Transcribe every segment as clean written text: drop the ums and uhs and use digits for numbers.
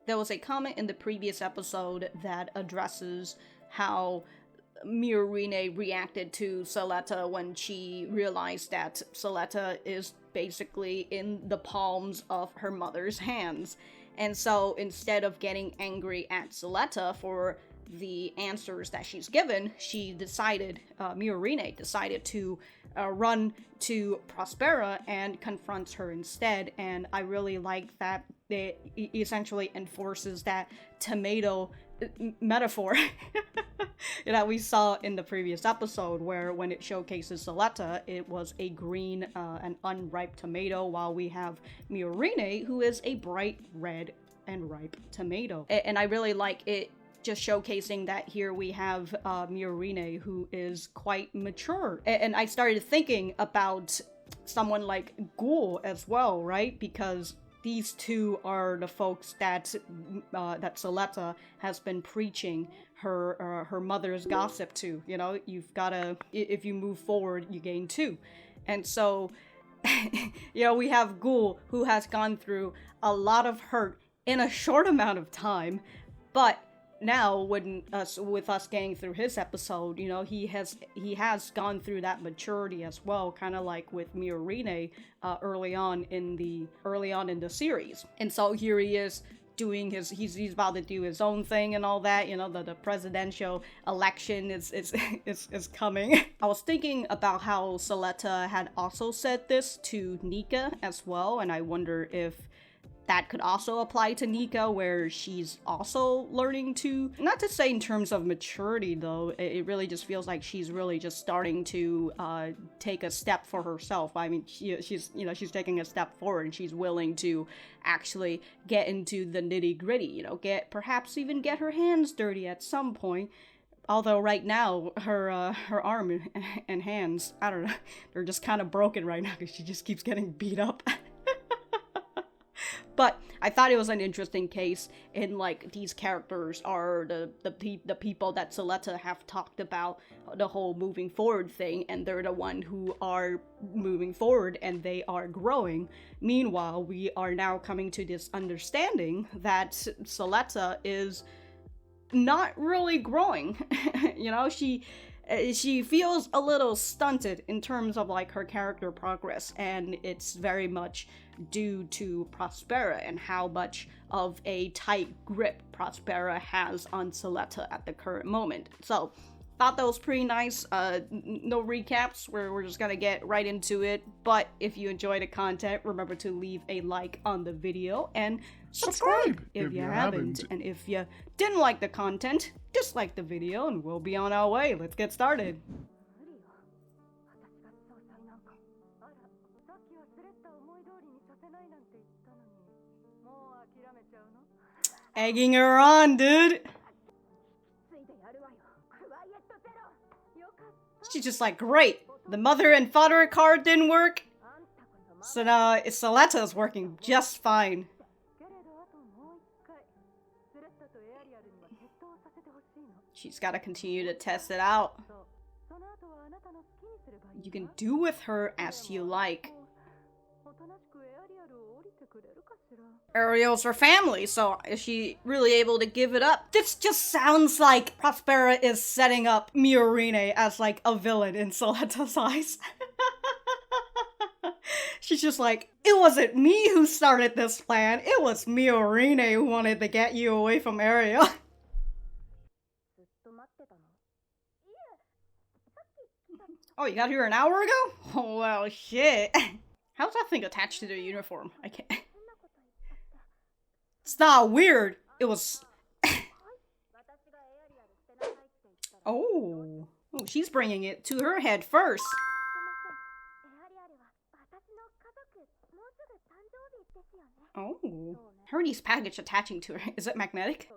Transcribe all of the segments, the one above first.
There was a comment in the previous episode that addresses how Miorine reacted to Suletta when she realized that Suletta is basically in the palms of her mother's hands. And so instead of getting angry at Suletta for the answers that she's given, she decided, Miorine decided to run to Prospera and confronts her instead. And I really like that it essentially enforces that tomato metaphor that we saw in the previous episode, where when it showcases Suletta, it was a green and unripe tomato, while we have Miorine, who is a bright red and ripe tomato. And I really like it just showcasing that here we have Miorine, who is quite mature. And I started thinking about someone like Guel as well, right? Because these two are the folks that that Suletta has been preaching her mother's gossip to. You know, you've gotta, if you move forward, you gain two. And so, you know, we have Guel, who has gone through a lot of hurt in a short amount of time, but now with us getting through his episode, you know, he has gone through that maturity as well, kind of like with Miorine early on in the series. And so here he is doing he's about to do his own thing and all that. You know, the presidential election is coming. I was thinking about how Suletta had also said this to Nika as well, and I wonder if that could also apply to Nika, where she's also learning to, not to say in terms of maturity though, it really just feels like she's really just starting to take a step for herself. I mean, she's taking a step forward, and she's willing to actually get into the nitty-gritty, you know, perhaps even get her hands dirty at some point. Although right now, her arm and hands, I don't know, they're just kind of broken right now because she just keeps getting beat up. But I thought it was an interesting case in, like, these characters are the people that Suletta have talked about the whole moving forward thing, and they're the one who are moving forward and they are growing. Meanwhile, we are now coming to this understanding that Suletta is not really growing. You know, she feels a little stunted in terms of, like, her character progress, and it's very much due to Prospera and how much of a tight grip Prospera has on Suletta at the current moment. So, thought that was pretty nice. No recaps, we're just gonna get right into it. But if you enjoy the content, remember to leave a like on the video and subscribe if you haven't. And if you didn't like the content, dislike the video and we'll be on our way. Let's get started. Egging her on, dude. She's just like, great, the mother and father card didn't work, so now Suletta is working just fine. She's gotta continue to test it out. You can do with her as you like. Ariel's her family, so is she really able to give it up? This just sounds like Prospera is setting up Miorine as, like, a villain in Suletta's eyes. She's just like, it wasn't me who started this plan, it was Miorine who wanted to get you away from Ariel. Oh, you got here an hour ago? Oh, well, shit. How's that thing attached to the uniform? I can't. It's not weird. It was. Oh, she's bringing it to her head first. Oh, Herdy's package attaching to her. Is it magnetic?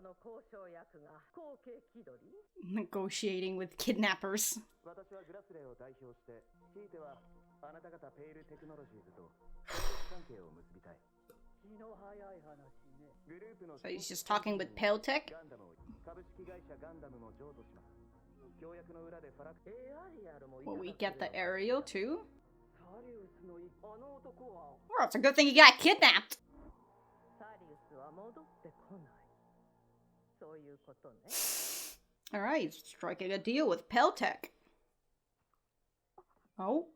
Negotiating with kidnappers. So he's just talking with Peil Tech? Will we get the aerial too? Well, it's a good thing he got kidnapped. Alright, striking a deal with Peil Tech. Oh,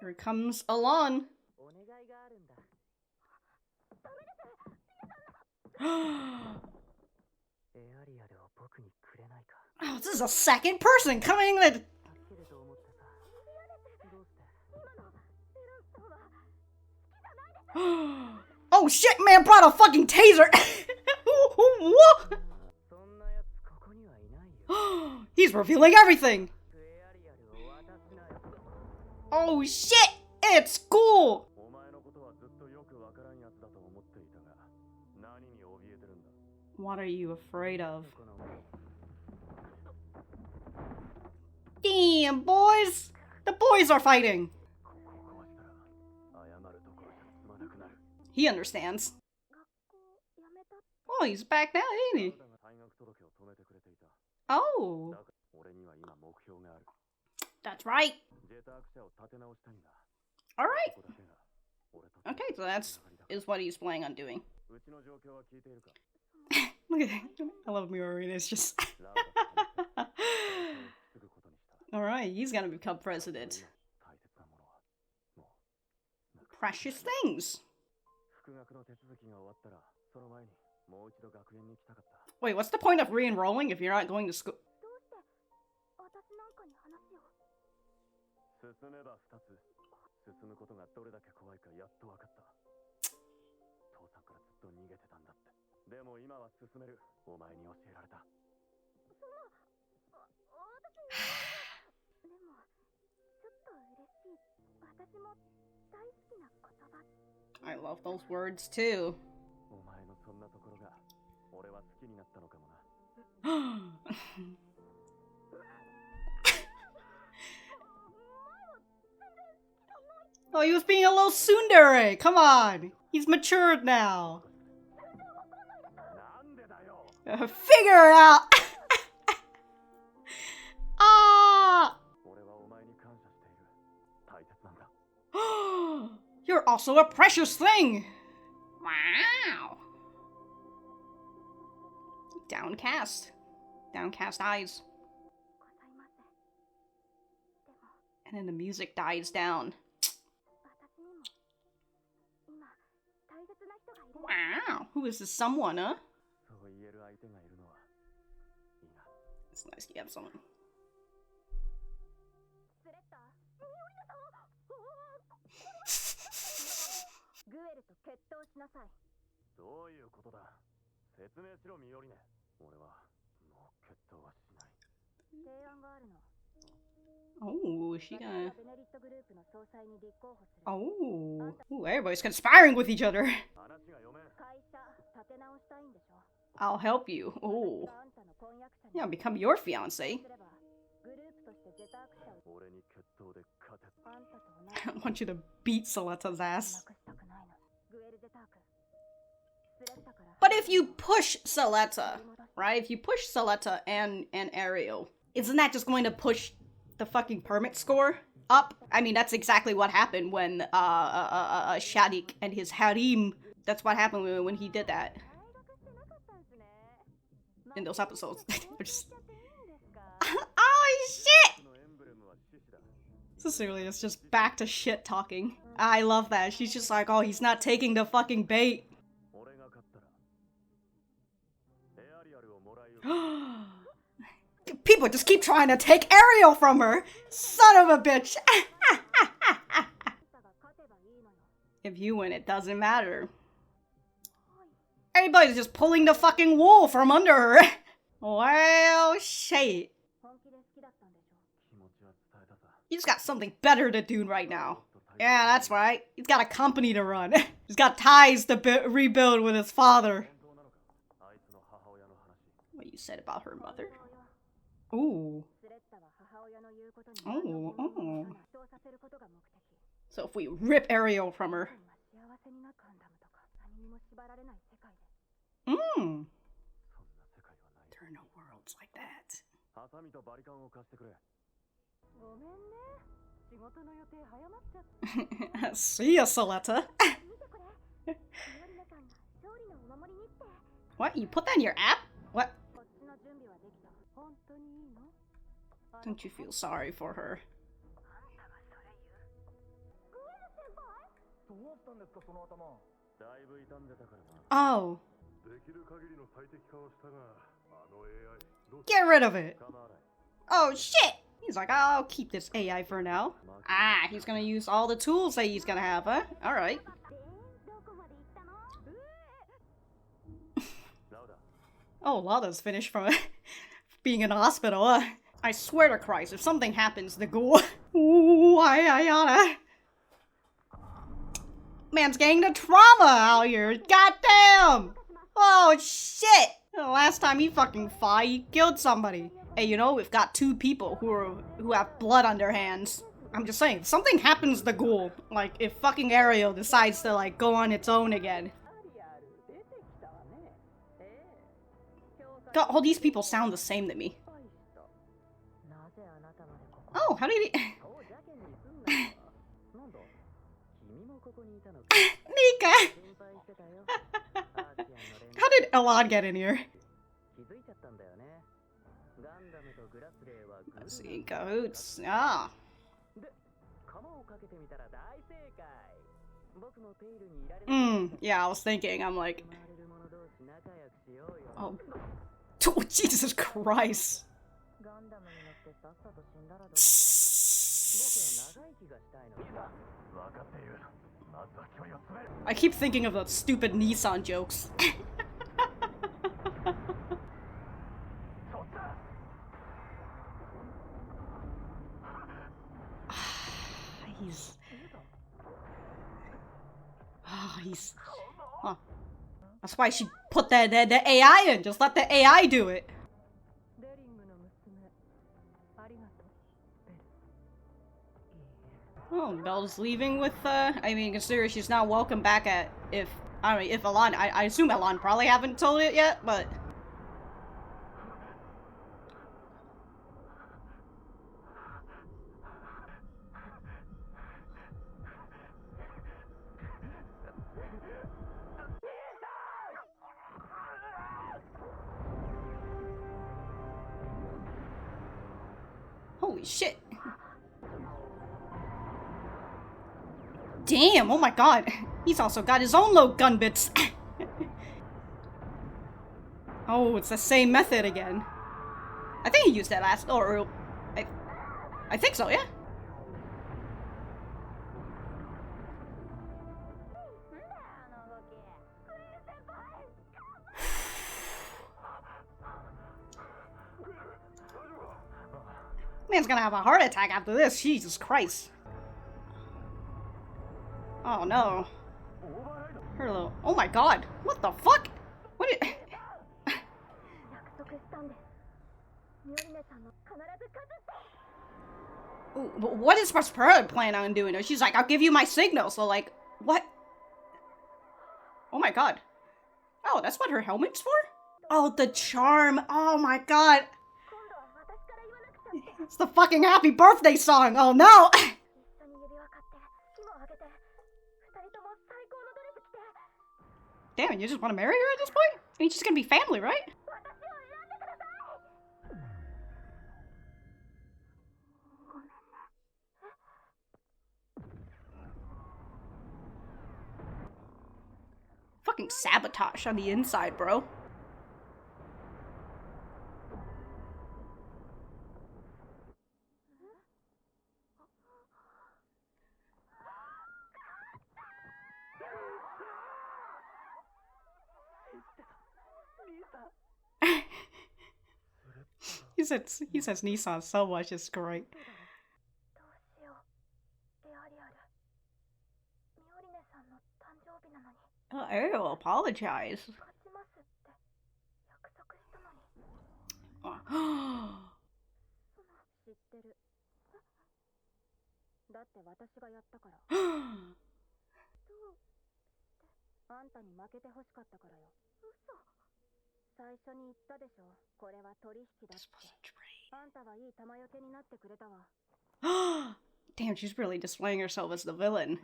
here comes Elan. Oh, this is a second person coming with. Oh shit, man brought a fucking taser! What? He's revealing everything! Oh shit! It's cool! What are you afraid of? Damn, boys! The boys are fighting! He understands. Oh, he's back now, ain't he? Oh! That's right! Alright! Okay, so that's what he's planning on doing. Look at that. I love Miorine, it's just... Alright, he's gonna become president. Precious things! Wait, what's the point of re-enrolling if you're not going to school? I love those words too. Oh, he was being a little tsundere! Come on! He's matured now! Figure it out! Ah! You're also a precious thing! Wow! Downcast. Downcast eyes. And then the music dies down. Wow! Who is this someone, huh? It's nice you have someone. Oh, is she gonna... Oh. Ooh, everybody's conspiring with each other. I'll help you. Oh. Yeah, I'll become your fiancé. I want you to beat Suletta's ass. But if you push Suletta, right? If you push Suletta and Ariel, isn't that just going to push the fucking permit score up? I mean, that's exactly what happened when Shaddiq and his harem. That's what happened when he did that. In those episodes. Just... Oh shit! Sincerely, it's just back to shit talking. I love that. She's just like, oh, he's not taking the fucking bait. People just keep trying to take Ariel from her! Son of a bitch! If you win, it doesn't matter. Everybody's just pulling the fucking wool from under her. Well, shit. He's got something better to do right now. Yeah, that's right. He's got a company to run. He's got ties to rebuild with his father. What you said about her mother? Ooh. Oh, oh. So if we rip Ariel from her. Mmm. There are no worlds like that. See ya, Suletta. What? You put that in your app? What? Don't you feel sorry for her? Oh. Get rid of it. Oh shit! He's like, I'll keep this AI for now. Ah, he's gonna use all the tools that he's gonna have, huh? Alright. Oh, Lada's finished from being in a hospital, I swear to Christ, if something happens to Guel... Ooh, I man's getting the trauma out here. Goddamn! Oh shit! The last time he fucking fought, he killed somebody. Hey, you know, we've got two people who have blood on their hands. I'm just saying, if something happens to Guel, like if fucking Ariel decides to like go on its own again. God, all these people sound the same to me. Oh, how did he... Nika! How did Elan get in here? Let's see, cahoots. Ah. Yeah, I was thinking, I'm like... Oh. Oh, Jesus Christ. I keep thinking of those stupid Nissan jokes. He's... Huh. That's why she put the AI in. Just let the AI do it. Oh, Belle's leaving with, I mean, consider she's not welcome back at, I don't know, if Elan, I assume Elan probably haven't told it yet, but... Holy shit. Damn, oh my god. He's also got his own low gun bits. Oh, it's the same method again. I think he used that last, or I think so, yeah. Man's gonna have a heart attack after this, Jesus Christ. Oh no. Her little... Oh my god! What the fuck? What did... What is Prospera planning on doing? She's like, I'll give you my signal, so like... What? Oh my god. Oh, that's what her helmet's for? Oh, the charm! Oh my god! It's the fucking happy birthday song! Oh no! Damn, you just want to marry her at this point? I mean, she's gonna be family, right? Fucking sabotage on the inside, bro. He says Nissan so much, it's great. Oh, Ariel, apologize. Oh. This wasn't trade. Damn, she's really displaying herself as the villain.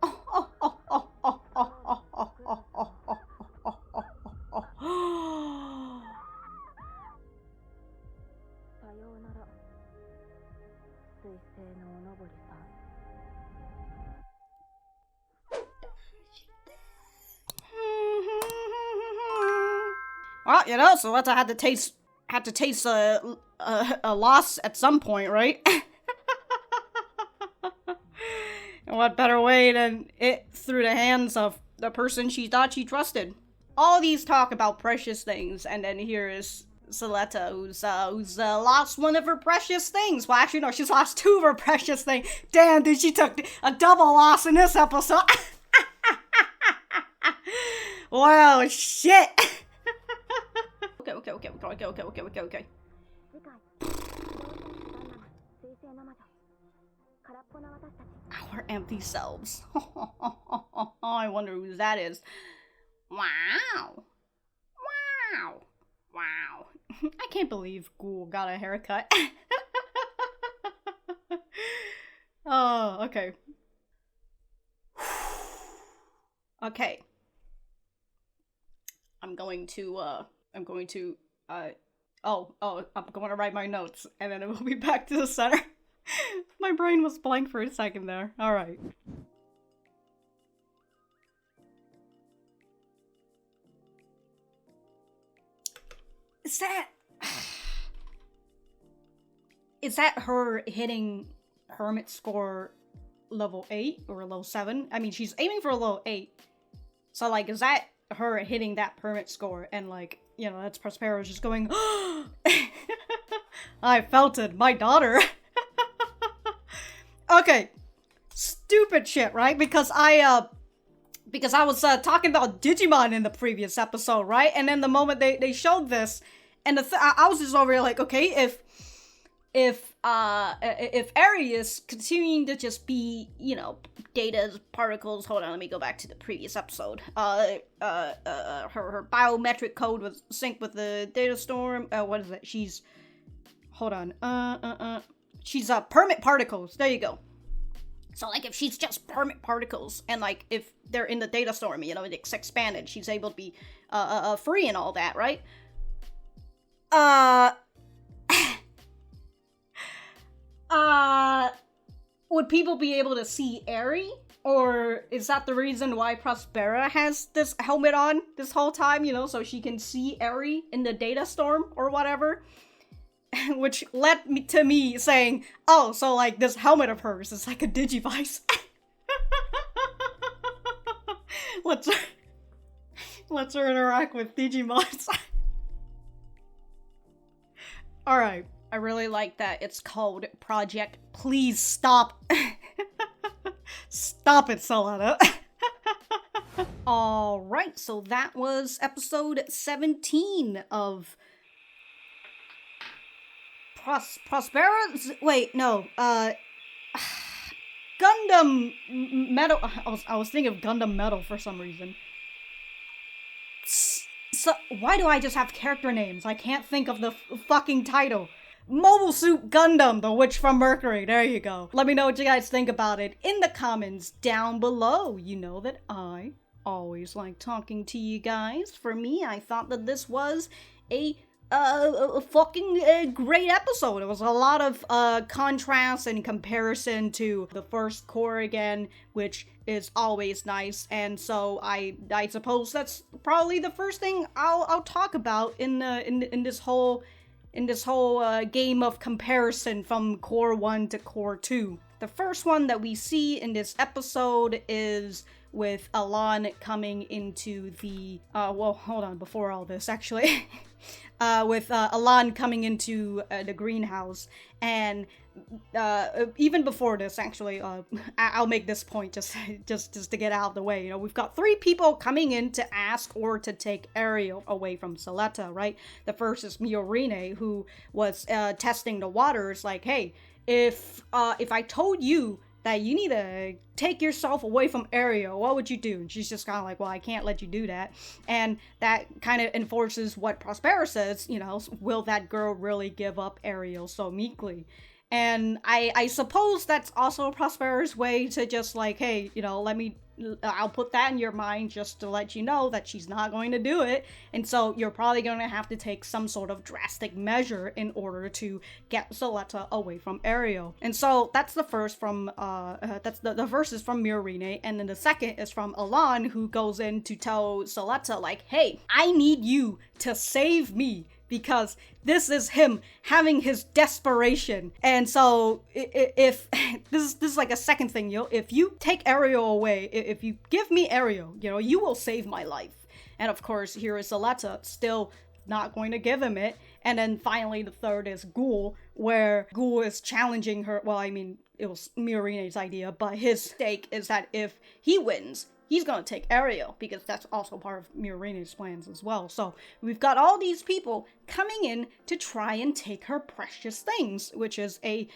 Oh, oh, oh, oh, oh, oh, oh, oh, oh, oh, oh, oh, oh. Well, you know, Suletta had to taste a loss at some point, right? And what better way than it through the hands of the person she thought she trusted? All these talk about precious things, and then here is Suletta, who's lost one of her precious things. Well, actually, no, she's lost two of her precious things. Damn, dude, she took a double loss in this episode. Wow, shit. Okay. Our empty selves. I wonder who that is. Wow. I can't believe Guel got a haircut. Oh, okay. Okay. I'm going to write my notes, and then it will be back to the center. My brain was blank for a second there. Alright. Is that her hitting hermit score level 8 or level 7? I mean, she's aiming for level 8. So, like, is that her hitting that permit score? And, like, you know, that's Prospera's just going, I felt it, my daughter. Okay. Stupid shit, right? Because I was talking about Digimon in the previous episode, right? And then the moment they showed this, and I was just over here like, okay, if Eri is continuing to just be, you know, data's particles. Hold on, let me go back to the previous episode. Her biometric code was synced with the data storm. What is it? She's, hold on. She's permit particles. There you go. So, like, if she's just permit particles, and, like, if they're in the data storm, you know, it's expanded, she's able to be, free and all that, right? Would people be able to see Eri? Or is that the reason why Prospera has this helmet on this whole time, you know, so she can see Eri in the data storm or whatever? Which led me to me saying, oh, so, like, this helmet of hers is like a digivice. Let's her interact with Digimons. Alright. I really like that it's called Project Please Stop. Stop it, Suletta. Alright, so that was episode 17 of Prospera? Wait, no, Gundam Metal. I was thinking of Gundam Metal for some reason. So, why do I just have character names? I can't think of the fucking title. Mobile Suit Gundam, the Witch from Mercury. There you go. Let me know what you guys think about it in the comments down below. You know that I always like talking to you guys. For me, I thought that this was a fucking great episode. It was a lot of contrast and comparison to the first core again, which is always nice. And so I suppose that's probably the first thing I'll talk about in this whole game of comparison from core 1 to core 2. The first one that we see in this episode is with Elan coming into the well, hold on, before all this actually. With Elan coming into the greenhouse, and even before this, actually, I'll make this point just to get out of the way. You know, we've got 3 people coming in to ask or to take Eri away from Suletta, right? The first is Miorine, who was testing the waters, like, hey, if I told you that you need to take yourself away from Eri, what would you do? And she's just kind of like, well, I can't let you do that. And that kind of enforces what Prospera says, you know, will that girl really give up Eri so meekly? And I suppose that's also Prospera's way to just like, hey, you know, I'll put that in your mind just to let you know that she's not going to do it. And so you're probably going to have to take some sort of drastic measure in order to get Suletta away from Ario. And so that's the first from, the first is from Miorine. And then the second is from Elan, who goes in to tell Suletta like, hey, I need you to save me, because this is him having his desperation. And so if this is like a second thing, if you take Ario away, if you give me Ario, you will save my life. And of course, here is Suletta still not going to give him it. And then finally, the third is Guel, where Guel is challenging her. Well, I mean, it was Miorine's idea, but his stake is that if he wins, he's gonna take Ario, because that's also part of Miorine's plans as well. So we've got all these people coming in to try and take her precious things, which is the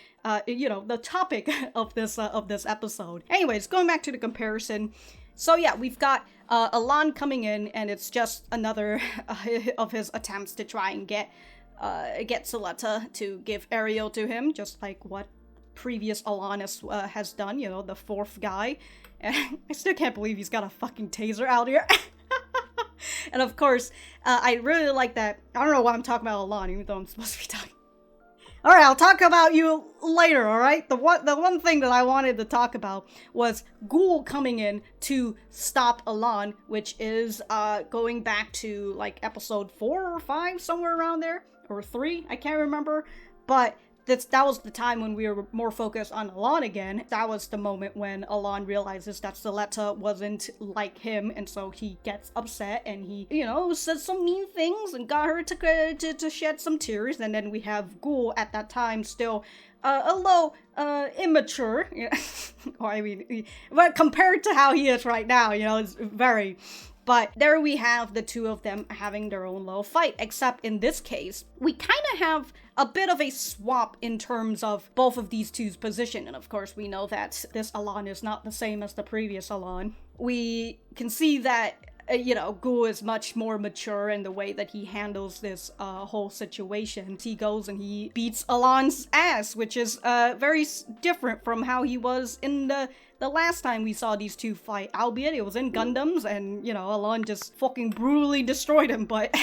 topic of this episode. Anyways, going back to the comparison. So yeah, we've got Elan coming in, and it's just another of his attempts to try and get Suletta to give Ario to him, just like what previous Elan has done, the fourth guy. And I still can't believe he's got a fucking taser out here. And of course, I really like that. I don't know why I'm talking about Elan, even though I'm supposed to be talking. Alright, I'll talk about you later, alright? The one thing that I wanted to talk about was Guel coming in to stop Elan, which is going back to like episode 4 or 5, somewhere around there. Or 3, I can't remember. But that was the time when we were more focused on Elan again. That was the moment when Elan realizes that Suletta wasn't like him, and so he gets upset and he, says some mean things and got her to shed some tears. And then we have Guel at that time still a little immature. Or I mean, but compared to how he is right now, it's very. But there we have the two of them having their own little fight, except in this case, we kind of have a bit of a swap in terms of both of these two's position. And of course, we know that this Elan is not the same as the previous Elan. We can see that, Guel is much more mature in the way that he handles this whole situation. He goes and he beats Elan's ass, which is very different from how he was in the last time we saw these two fight, albeit it was in Gundams, and, Elan just fucking brutally destroyed him, but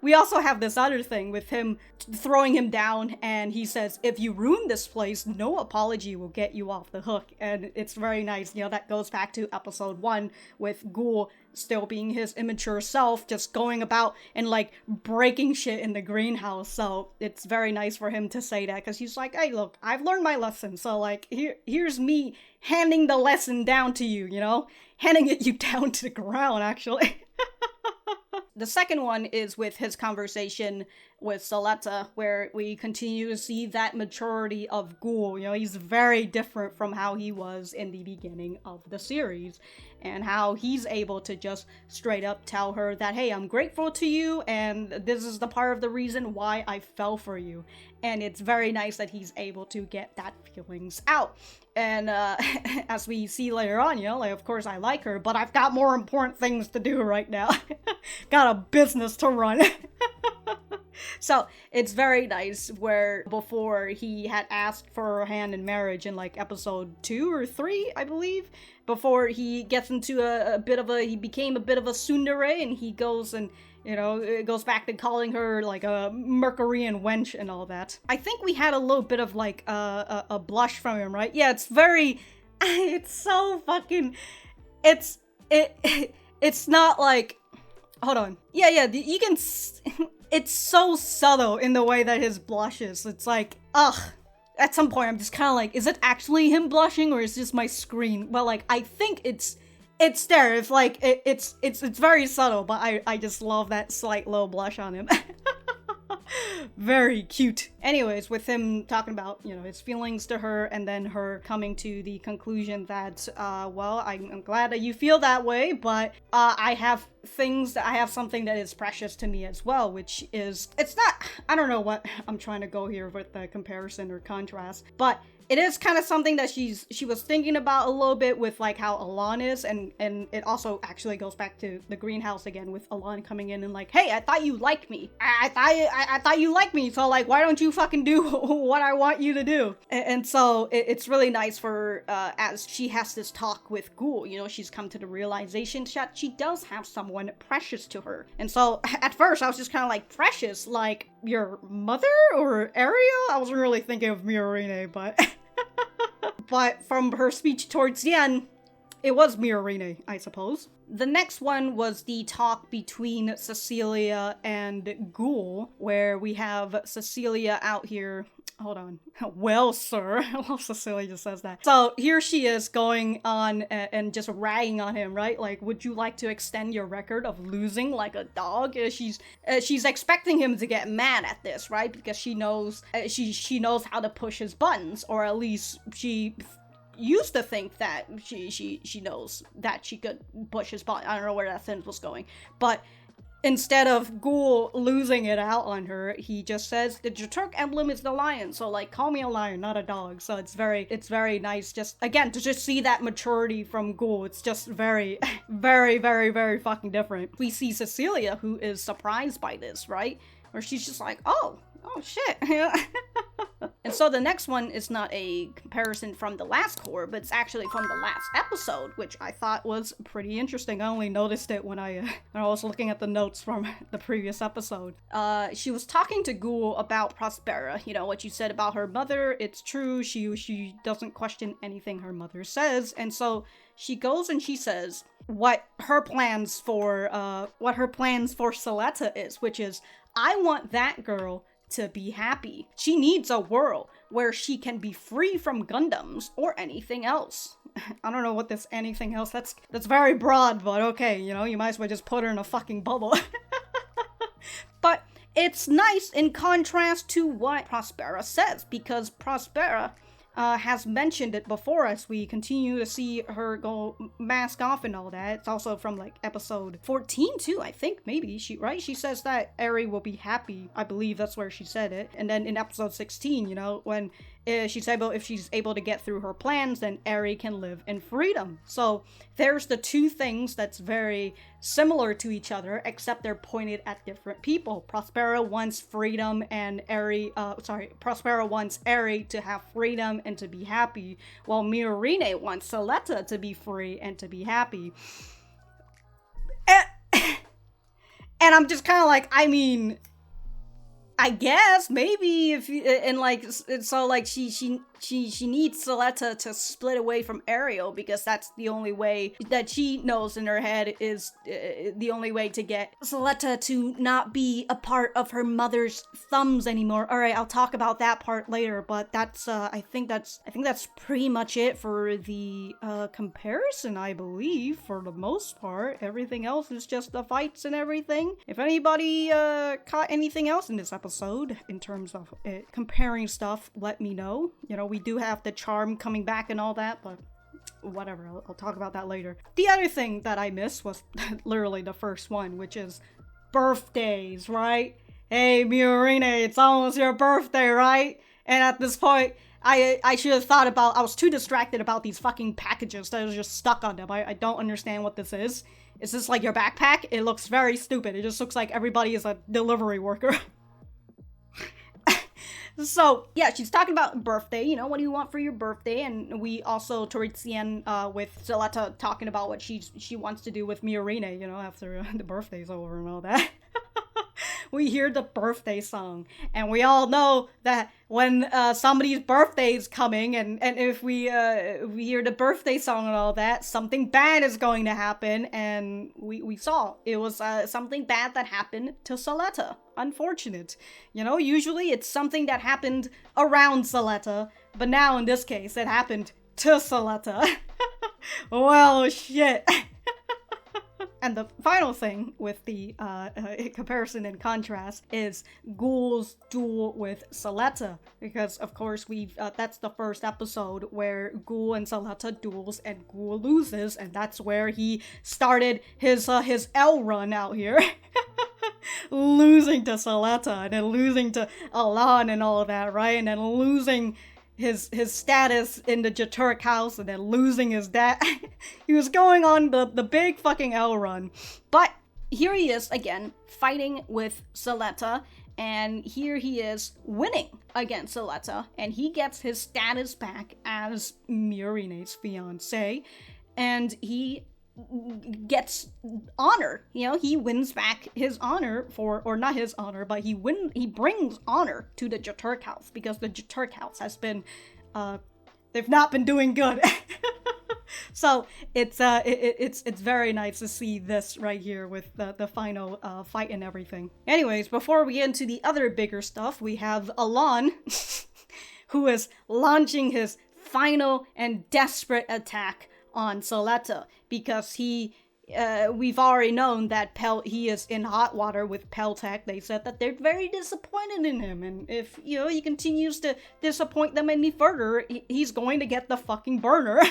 we also have this other thing with him throwing him down, and he says, if you ruin this place, no apology will get you off the hook. And it's very nice, that goes back to episode 1 with Guel still being his immature self, just going about and like breaking shit in the greenhouse. So it's very nice for him to say that, because he's like, hey, look, I've learned my lesson, so like here's me handing the lesson down to you, handing it you down to the ground, actually. The second one is with his conversation with Suletta, where we continue to see that maturity of Guel. He's very different from how he was in the beginning of the series, and how he's able to just straight up tell her that, hey, I'm grateful to you, and this is the part of the reason why I fell for you. And it's very nice that he's able to get that feelings out. And as we see later on, of course I like her, but I've got more important things to do right now. Got a business to run. So it's very nice, where before he had asked for her hand in marriage in like episode 2 or 3, I believe, before he gets into he became a bit of a tsundere, and he goes and, it goes back to calling her like a Mercurian wench and all that. I think we had a little bit of like a blush from him, right? Yeah, it's very, it's so fucking, it's not like, hold on. Yeah, you can, it's so subtle in the way that his blush is. It's like, ugh. At some point, I'm just kind of like, is it actually him blushing, or is this my screen? Well, like, I think it's there. It's like, it's very subtle, but I just love that slight little blush on him. Very cute. Anyways, with him talking about, his feelings to her, and then her coming to the conclusion that, well, I'm glad that you feel that way, but I have something that is precious to me as well, which is, it's not, I don't know what I'm trying to go here with the comparison or contrast, but it is kind of something that she was thinking about a little bit with like how Elan is, and it also actually goes back to the greenhouse again with Elan coming in and like, hey, I thought you liked me. I thought you liked me, so like, why don't you fucking do what I want you to do? And so it's really nice for as she has this talk with Guel, you know, she's come to the realization that she does have someone precious to her. And so at first I was just kind of like, precious, like your mother or Ariel? I wasn't really thinking of Miorine, but but from her speech towards the end, it was Miorine, I suppose. The next one was the talk between Cecilia and Guel, where we have Cecilia out here. Hold on. Well, sir. Well, Cecilia just says that. So here she is going on and just ragging on him, right? Like, would you like to extend your record of losing like a dog? She's expecting him to get mad at this, right? Because she knows she knows how to push his buttons, or at least she used to think that she knows that she could push his button. I don't know where that sentence was going, but instead of Guel losing it out on her, he just says the Jeturk emblem is the lion, so like, call me a lion, not a dog. So it's very nice, just again to just see that maturity from Guel. It's just very very fucking different. We see Cecilia, who is surprised by this, right? Where she's just like, oh shit. And so the next one is not a comparison from the last core, but it's actually from the last episode, which I thought was pretty interesting. I only noticed it when I was looking at the notes from the previous episode. She was talking to Guel about Prospera. You know, what you said about her mother, it's true. She doesn't question anything her mother says. And so she goes and she says what her plans for Suletta is, which is, I want that girl to be happy. She needs a world where she can be free from Gundams or anything else. I don't know what this anything else, that's very broad, but okay, you know, you might as well just put her in a fucking bubble. But it's nice in contrast to what Prospera says, because Prospera has mentioned it before as we continue to see her go mask off and all that. It's also from like episode 14 too, I think, maybe. She says that Eri will be happy. I believe that's where she said it. And then in episode 16, you know, when if she's able to get through her plans, then Eri can live in freedom. So there's the two things that's very similar to each other, except they're pointed at different people. Prospera wants freedom and Prospera wants Eri to have freedom and to be happy, while Miorine wants Suletta to be free and to be happy. And I'm just kind of like, I mean, I guess maybe if you, and like, so like she needs Suletta to split away from Ariel, because that's the only way that she knows in her head is the only way to get Suletta to not be a part of her mother's thumbs anymore. All right, I'll talk about that part later, but that's I think that's pretty much it for the comparison, I believe, for the most part. Everything else is just the fights and everything. If anybody caught anything else in this episode in terms of comparing stuff, let me know. You know, we do have the charm coming back and all that, but whatever, I'll talk about that later. The other thing that I missed was literally the first one, which is birthdays, right? Hey, Miorine, it's almost your birthday, right? And at this point, I should have thought about, I was too distracted about these fucking packages that was just stuck on them. I don't understand what this is. Is this like your backpack? It looks very stupid. It just looks like everybody is a delivery worker. So, yeah, she's talking about birthday, you know, what do you want for your birthday? And we also, towards the end, with Suletta talking about what she wants to do with Miorine, you know, after the birthday's over and all that. We hear the birthday song, and we all know that when somebody's birthday is coming, and if we hear the birthday song and all that, something bad is going to happen, and we saw it was something bad that happened to Suletta. Unfortunate. You know, usually it's something that happened around Suletta, but now in this case it happened to Suletta. Well, shit. And the final thing with the comparison and contrast is Guel's duel with Suletta, because of course that's the first episode where Guel and Suletta duels and Guel loses, and that's where he started his L run out here. Losing to Suletta, and then losing to Elan and all of that, right? And then losing his status in the Jeturk house and then losing his dad. He was going on the big fucking L run. But here he is again, fighting with Suletta, and here he is winning against Suletta, and he gets his status back as Miorine's fiance, and he gets honor. You know, he wins back his honor or not his honor, but he brings honor to the Jeturk house, because the Jeturk house has been, they've not been doing good. So it's very nice to see this right here with the final fight and everything. Anyways, before we get into the other bigger stuff, we have Elan, who is launching his final and desperate attack on Suletta, because we've already known that he is in hot water with Peil Tech. They said that they're very disappointed in him, and if, you know, he continues to disappoint them any further, he's going to get the fucking burner.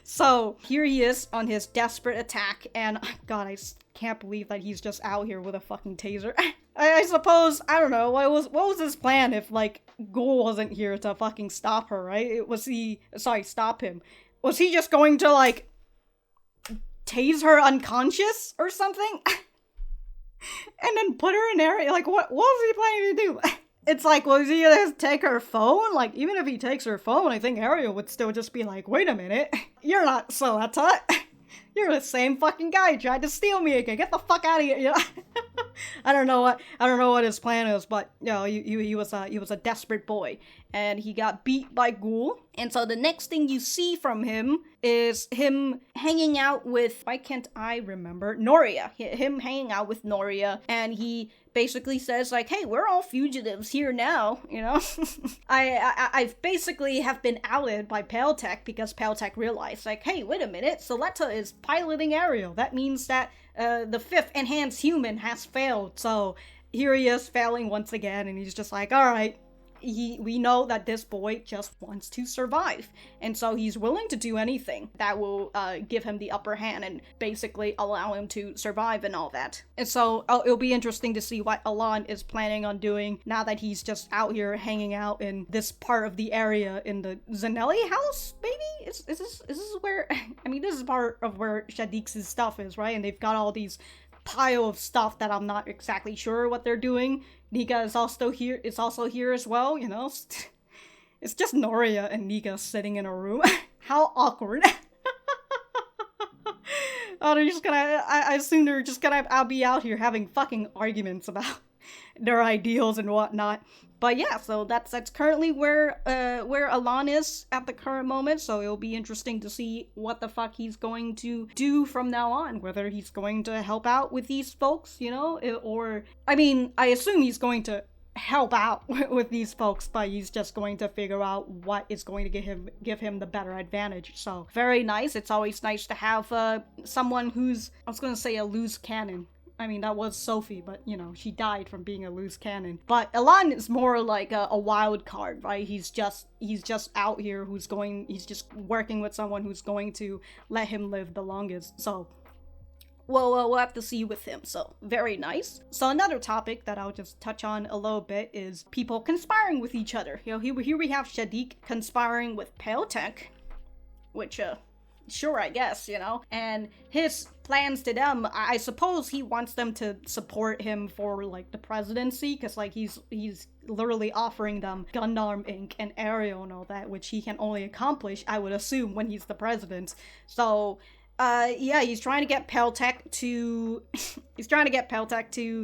So here he is on his desperate attack, and God, I can't believe that he's just out here with a fucking taser. I suppose, I don't know, what was his plan if, like, Guel wasn't here to fucking stop her, right? Stop him. Was he just going to, like, tase her unconscious or something? And then put her in area? Like, what was he planning to do? It's like, was he gonna take her phone? Like, even if he takes her phone, I think Ariel would still just be like, wait a minute, you're not Suletta. You're the same fucking guy who tried to steal me again. Get the fuck out of here, you know? I don't know what his plan is, but you know, he was a desperate boy, and he got beat by Guel. And so the next thing you see from him is him hanging out with, why can't I remember, Noria. Him hanging out with Noria, and he basically says like, hey, we're all fugitives here now, you know? I've basically have been outed by Peil Tech, because Peil Tech realized like, hey, wait a minute, Suletta is piloting Ariel. That means that the 5th enhanced human has failed. So here he is failing once again, and he's just like, all right, we know that this boy just wants to survive, and so he's willing to do anything that will give him the upper hand and basically allow him to survive and all that. And so it'll be interesting to see what Elan is planning on doing now that he's just out here hanging out in this part of the area in the Zenelli house, maybe? Is this where, I mean, this is part of where Shaddiq's stuff is, right? And they've got all these pile of stuff that I'm not exactly sure what they're doing. Nika is also here as well, you know? It's just Noria and Nika sitting in a room. How awkward. Oh, they're just gonna, I assume they're just gonna, I'll be out here having fucking arguments about their ideals and whatnot. But yeah, so that's currently where Elan is at the current moment, so it'll be interesting to see what the fuck he's going to do from now on, whether he's going to help out with these folks, you know, or, I mean, I assume he's going to help out with these folks, but he's just going to figure out what is going to give him the better advantage. So very nice. It's always nice to have someone who's, I was gonna say a loose cannon. I mean, that was Sophie, but, you know, she died from being a loose cannon. But Elan is more like a wild card, right? He's just out here he's just working with someone who's going to let him live the longest. So, we'll have to see with him. So, very nice. So, another topic that I'll just touch on a little bit is people conspiring with each other. You know, here we have Shaddiq conspiring with Peil Tech, which, sure, I guess, you know, and his plans to them, I suppose he wants them to support him for, like, the presidency, because, like, he's literally offering them Gundam Inc. and Ariel and all that, which he can only accomplish, I would assume, when he's the president. So, yeah, he's trying to get Peil Tech to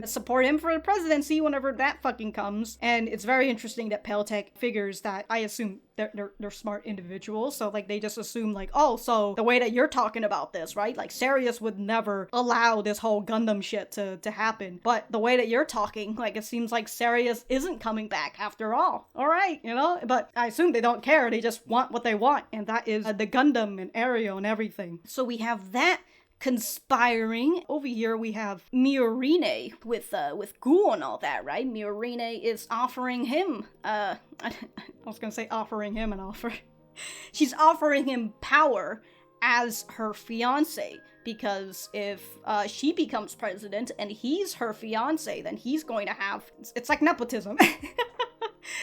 support him for the presidency whenever that fucking comes. And it's very interesting that Peil Tech figures that, I assume they're smart individuals, so like they just assume like, oh, so the way that you're talking about this, right? Like Sirius would never allow this whole Gundam shit to happen, but the way that you're talking, like it seems like Sirius isn't coming back after all. All right, you know, but I assume they don't care. They just want what they want, and that is the Gundam and Ariel and everything. So we have that conspiring. Over here we have Miorine with Guel and all that, right? Miorine is offering him I was gonna say offering him an offer. She's offering him power as her fiance, because if she becomes president and he's her fiance, then he's going to have, it's like nepotism.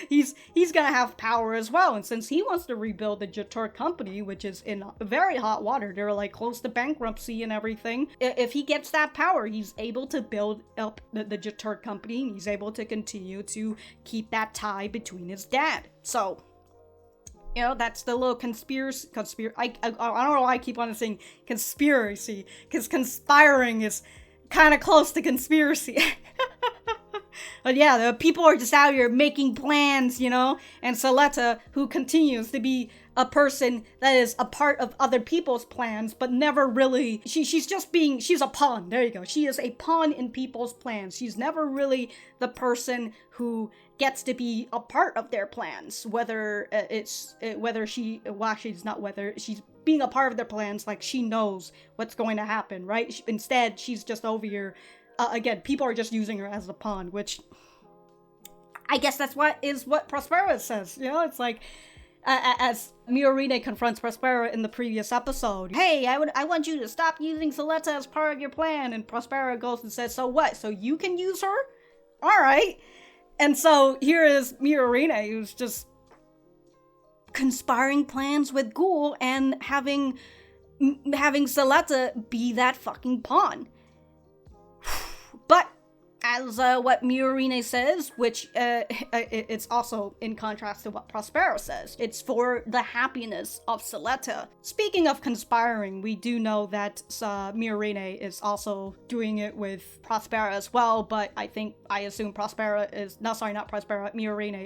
he's gonna have power as well, and since he wants to rebuild the Jeturk company, which is in very hot water, they're like close to bankruptcy and everything. If he gets that power, he's able to build up the Jeturk company, and he's able to continue to keep that tie between his dad. So, you know, that's the little conspiracy. I don't know why I keep on saying conspiracy, because conspiring is kind of close to conspiracy. But yeah, the people are just out here making plans, you know? And Suletta, who continues to be a person that is a part of other people's plans, but never really... She's a pawn. There you go. She is a pawn in people's plans. She's never really the person who gets to be a part of their plans. She's being a part of their plans, like she knows what's going to happen, right? Instead, she's just over here. Again, people are just using her as a pawn, which I guess that's what Prospera says. You know, it's like, as Miorine confronts Prospera in the previous episode, hey, I want you to stop using Suletta as part of your plan, and Prospera goes and says, so what? So you can use her? All right. And so here is Miorine, who's just conspiring plans with Guel and having Suletta be that fucking pawn. But as what Miorine says, which it's also in contrast to what Prospera says, it's for the happiness of Suletta. Speaking of conspiring, we do know that Miorine is also doing it with Prospera as well, but I assume Miorine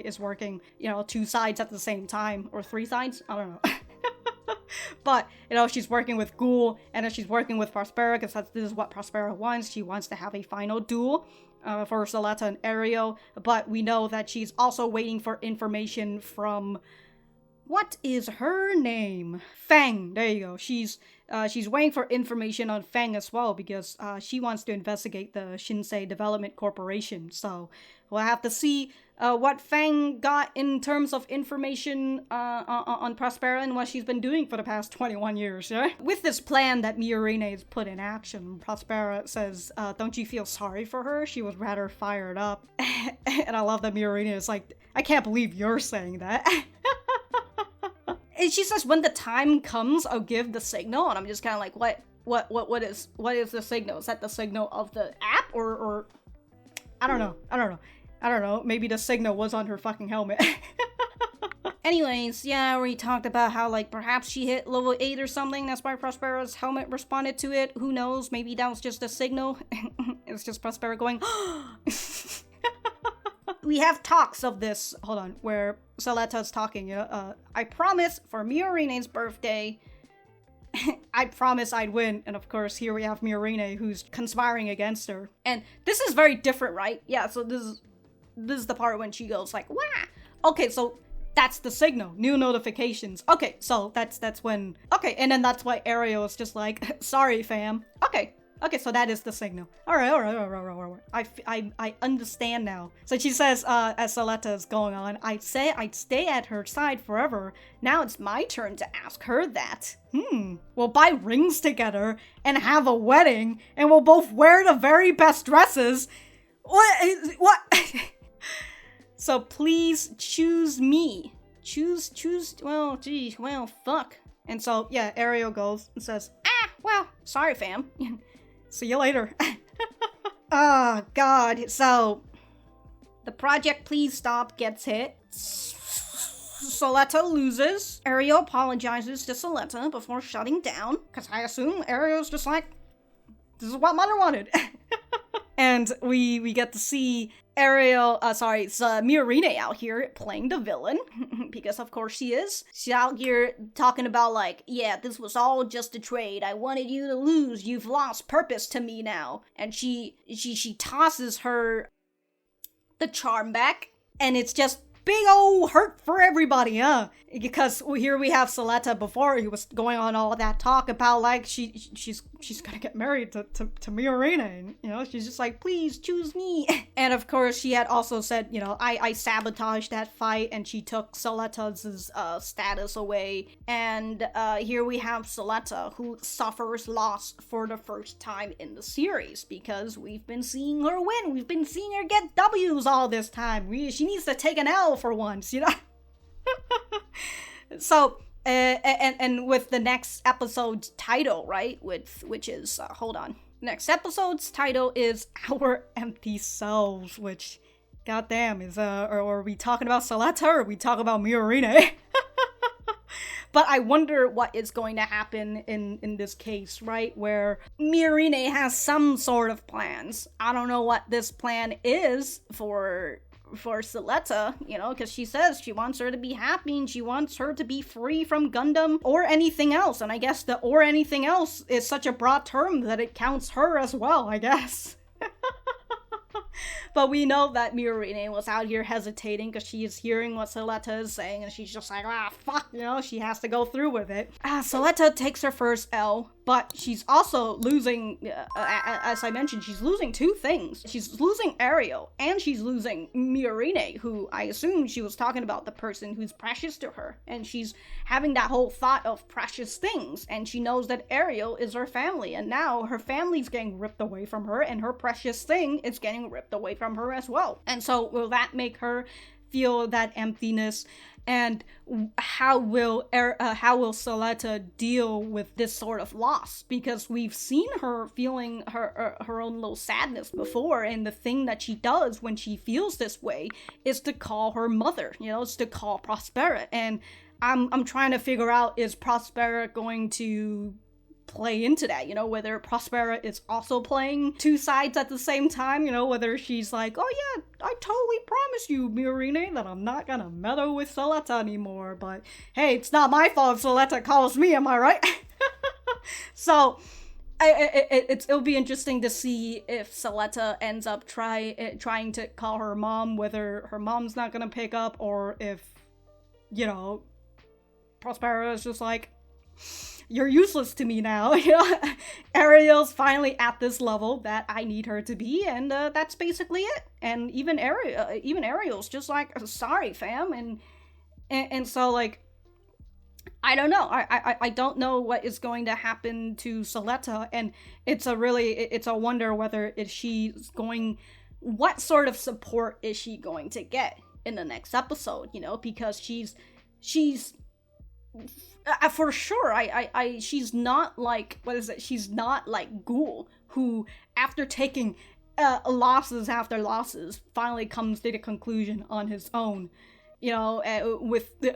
is working, you know, 2 sides at the same time, or 3 sides? I don't know. But, you know, she's working with Guel, and then she's working with Prospera, because this is what Prospera wants. She wants to have a final duel for Suletta and Aerial, but we know that she's also waiting for information from... What is her name? Fang. There you go. She's waiting for information on Fang as well, because she wants to investigate the Shinsei Development Corporation. So we'll have to see what Fang got in terms of information on Prospera and what she's been doing for the past 21 years. Yeah? With this plan that Miorine has put in action, Prospera says, don't you feel sorry for her? She was rather fired up. And I love that Miorine is like, I can't believe you're saying that. And she says, when the time comes, I'll give the signal. And I'm just kind of like, what is the signal? Is that the signal of the app? Or I don't know. Maybe the signal was on her fucking helmet. Anyways, yeah, we talked about how, like, perhaps she hit level 8 or something. That's why Prospera's helmet responded to it. Who knows? Maybe that was just a signal. It's just Prospera going, We have talks of this, hold on, where Suletta's talking, you know, I promise for Miorine's birthday, I promise I'd win. And of course, here we have Miorine, who's conspiring against her. And this is very different, right? Yeah, so this is the part when she goes like, wah! Okay, so that's the signal. New notifications. Okay, so that's when... Okay, and then that's why Aerial is just like, sorry, fam. Okay, so that is the signal. All right. I understand now. So she says, as Suletta is going on, I'd say I'd stay at her side forever. Now it's my turn to ask her that. We'll buy rings together and have a wedding, and we'll both wear the very best dresses. What? So please choose me. Choose, well, geez, well, fuck. And so, yeah, Aerial goes and says, well, sorry, fam. See you later. Oh, God. So, the project Please Stop gets hit. Suletta loses. Aerial apologizes to Suletta before shutting down. Because I assume Ariel's just like, this is what Mother wanted. And we get to see it's Miorine out here playing the villain, because of course she is. She's out here talking about like, yeah, this was all just a trade. I wanted you to lose. You've lost purpose to me now. And she tosses her the charm back, and it's just big old hurt for everybody, huh? Because here we have Suletta before, who was going on all that talk about like she's she's gonna get married to Miorine, and, you know, she's just like, please choose me. And of course, she had also said, you know, I sabotaged that fight, and she took Suletta's status away. And here we have Suletta, who suffers loss for the first time in the series, because we've been seeing her win. We've been seeing her get W's all this time. She needs to take an L for once, you know? So, and with the next episode's title, right, which is, hold on. Next episode's title is Our Empty Selves, which, goddamn, are we talking about Suletta, or are we talking about Miorine? But I wonder what is going to happen in this case, right? Where Miorine has some sort of plans. I don't know what this plan is for Suletta, you know, because she says she wants her to be happy and she wants her to be free from Gundam or anything else. And I guess the or anything else is such a broad term that it counts her as well, I guess. But we know that Miorine was out here hesitating because she is hearing what Suletta is saying, and she's just like, fuck, you know, she has to go through with it. Suletta takes her first L, but she's also losing, as I mentioned, she's losing two things. She's losing Ariel, and she's losing Miorine, who I assume she was talking about the person who's precious to her, and she's having that whole thought of precious things, and she knows that Ariel is her family, and now her family's getting ripped away from her, and her precious thing is getting ripped away from her as well. And so will that make her feel that emptiness? And how will Suletta deal with this sort of loss? Because we've seen her feeling her own little sadness before, and the thing that she does when she feels this way is to call her mother, you know, it's to call Prospera. And I'm trying to figure out, is Prospera going to play into that, you know, whether Prospera is also playing two sides at the same time, you know, whether she's like, oh yeah, I totally promise you, Miorine, that I'm not gonna meddle with Suletta anymore, but hey, it's not my fault if Suletta calls me, am I right? So it'll be interesting to see if Suletta ends up trying to call her mom, whether her mom's not gonna pick up, or if, you know, Prospera is just like, you're useless to me now. You know, Ariel's finally at this level that I need her to be, and that's basically it. And even Ariel's just like, sorry, fam, and so, like, I don't know. I don't know what is going to happen to Suletta, and it's a wonder whether what sort of support is she going to get in the next episode, you know, because she's for sure, she's not like, she's not like Guel, who, after taking losses after losses, finally comes to the conclusion on his own, you know,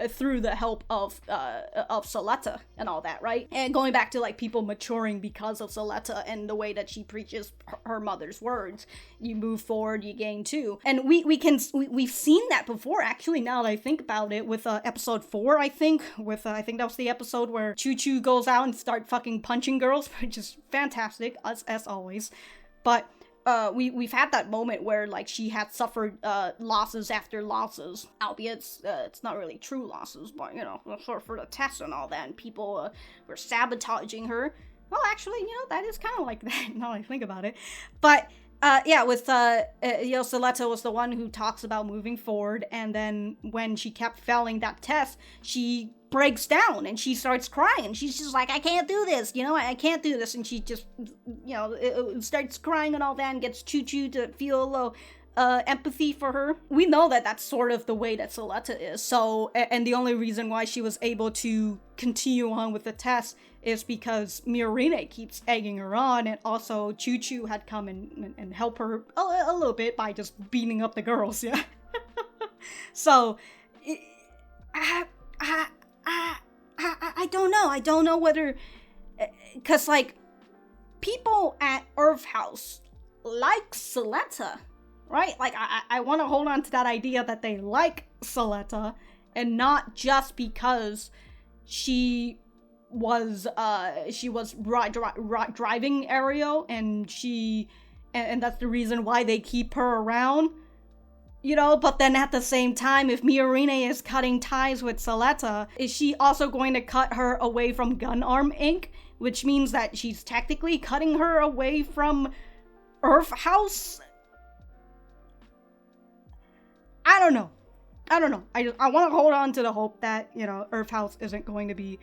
through the help of Suletta and all that, right? And going back to, like, people maturing because of Suletta and the way that she preaches her mother's words, you move forward, you gain too. And we've seen that before, actually, now that I think about it, with episode 4, I think, I think that was the episode where Choo Choo goes out and start fucking punching girls, which is fantastic, as always. But we've had that moment where, like, she had suffered losses after losses, albeit it's not really true losses, but, you know, for the test and all that, and people were sabotaging her. Well, actually, you know, that is kind of like that, now I think about it. But yeah, with you know, Suletta was the one who talks about moving forward, and then when she kept failing that test, she breaks down and she starts crying. She's just like, I can't do this, you know, I can't do this. And she just, you know, starts crying and all that, and gets Choo Choo to feel a little empathy for her. We know that that's sort of the way that Suletta is. So, and the only reason why she was able to continue on with the test is because Miorine keeps egging her on, and also Choo Choo had come and help her a little bit by just beating up the girls, yeah. So, I don't know. I don't know whether, because, like, people at Earth House like Suletta, right? Like, I want to hold on to that idea that they like Suletta, and not just because she was driving Ariel, and that's the reason why they keep her around. You know, but then at the same time, if Miorine is cutting ties with Suletta, is she also going to cut her away from Gun Arm Inc.? Which means that she's technically cutting her away from Earth House? I don't know. I want to hold on to the hope that, you know, Earth House isn't going to be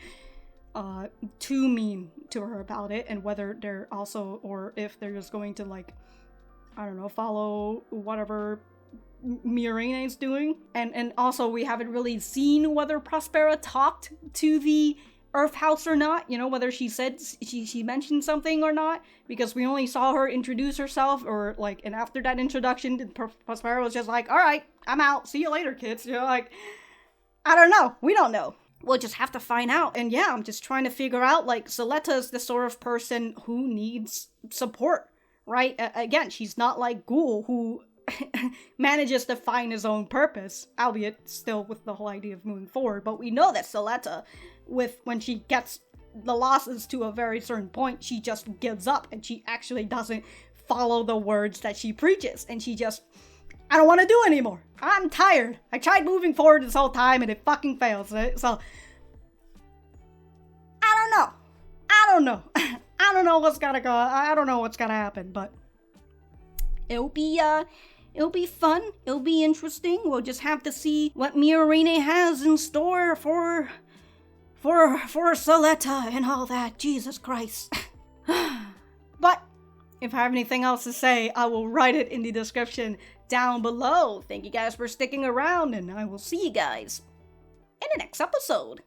too mean to her about it, and whether they're also, or if they're just going to, like, I don't know, follow whatever Miorine is doing. And also, we haven't really seen whether Prospera talked to the Earth House or not, you know, whether she said, she mentioned something or not, because we only saw her introduce herself, or, like, and after that introduction, Prospera was just like, alright, I'm out, see you later, kids, you know, like, I don't know, we don't know. We'll just have to find out. And yeah, I'm just trying to figure out, like, Suletta is the sort of person who needs support, right? Again, she's not like Guel, who manages to find his own purpose, albeit still with the whole idea of moving forward. But we know that Suletta, when she gets the losses to a very certain point, she just gives up, and she actually doesn't follow the words that she preaches, and she just, I don't want to do it anymore. I'm tired. I tried moving forward this whole time and it fucking fails. So, I don't know. I don't know what's gonna go. I don't know what's gonna happen, but it'll be fun. It'll be interesting. We'll just have to see what Miorine has in store for Suletta and all that. Jesus Christ. But if I have anything else to say, I will write it in the description down below. Thank you guys for sticking around, and I will see you guys in the next episode.